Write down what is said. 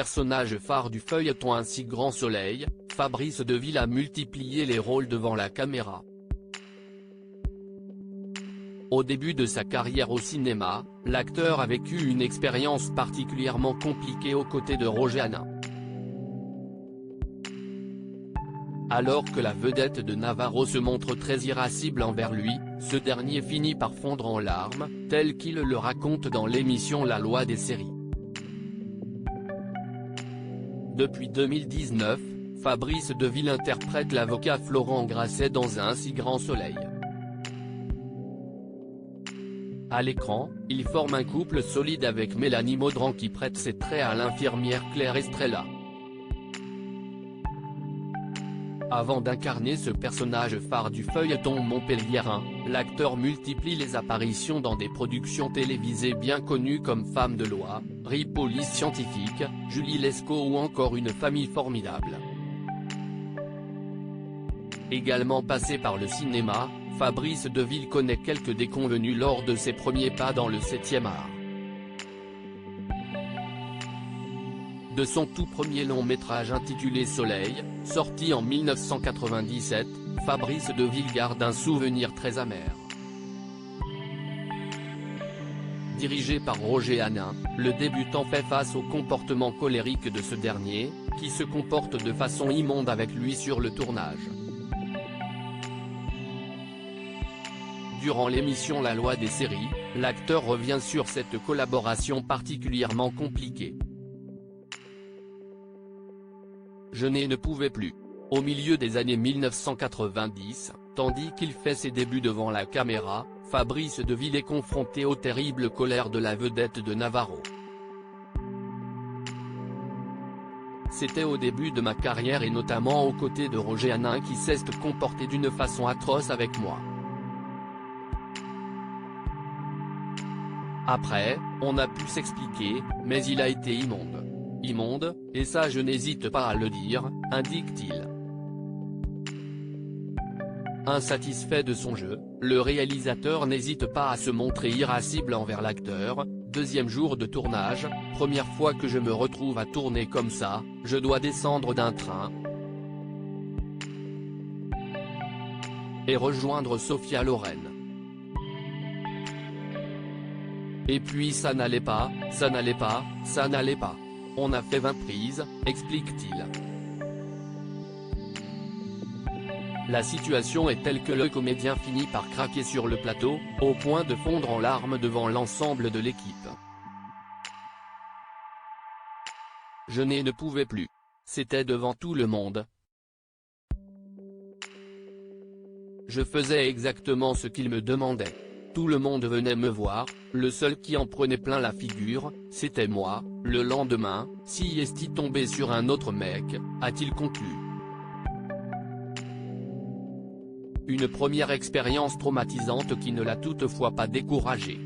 personnage phare du feuilleton Ainsi Grand Soleil, Fabrice Deville a multiplié les rôles devant la caméra. Au début de sa carrière au cinéma, l'acteur a vécu une expérience particulièrement compliquée aux côtés de Roger Hanin. Alors que la vedette de Navarro se montre très irascible envers lui, ce dernier finit par fondre en larmes, tel qu'il le raconte dans l'émission La Loi des séries. Depuis 2019, Fabrice Deville interprète l'avocat Florent Grasset dans Ainsi Grand Soleil. À l'écran, il forme un couple solide avec Mélanie Maudran qui prête ses traits à l'infirmière Claire Estrella. Avant d'incarner ce personnage phare du feuilleton montpelliérain, l'acteur multiplie les apparitions dans des productions télévisées bien connues comme Femmes de loi, Police scientifique, Julie Lescaut ou encore Une famille formidable. Également passé par le cinéma, Fabrice Deville connaît quelques déconvenues lors de ses premiers pas dans le 7e art. De son tout premier long métrage intitulé Soleil, sorti en 1997, Fabrice Deville garde un souvenir très amer. Dirigé par Roger Hanin, le débutant fait face au comportement colérique de ce dernier, qui se comporte de façon immonde avec lui sur le tournage. Durant l'émission La Loi des séries, l'acteur revient sur cette collaboration particulièrement compliquée. Je ne pouvais plus. Au milieu des années 1990, tandis qu'il fait ses débuts devant la caméra, Fabrice Deville est confronté aux terribles colères de la vedette de Navarro. C'était au début de ma carrière et notamment aux côtés de Roger Hanin qui s'est comporté d'une façon atroce avec moi. Après, on a pu s'expliquer, mais il a été immonde. Immonde, et ça je n'hésite pas à le dire, indique-t-il. Insatisfait de son jeu, le réalisateur n'hésite pas à se montrer irascible envers l'acteur. Deuxième jour de tournage, première fois que je me retrouve à tourner comme ça, je dois descendre d'un train et rejoindre Sophia Loren. Et puis ça n'allait pas, ça n'allait pas, ça n'allait pas. On a fait 20 prises, explique-t-il. La situation est telle que le comédien finit par craquer sur le plateau, au point de fondre en larmes devant l'ensemble de l'équipe. Je ne pouvais plus. C'était devant tout le monde. Je faisais exactement ce qu'il me demandait. Tout le monde venait me voir, le seul qui en prenait plein la figure, c'était moi. Le lendemain, si est-il tombé sur un autre mec, a-t-il conclu. Une première expérience traumatisante qui ne l'a toutefois pas découragé.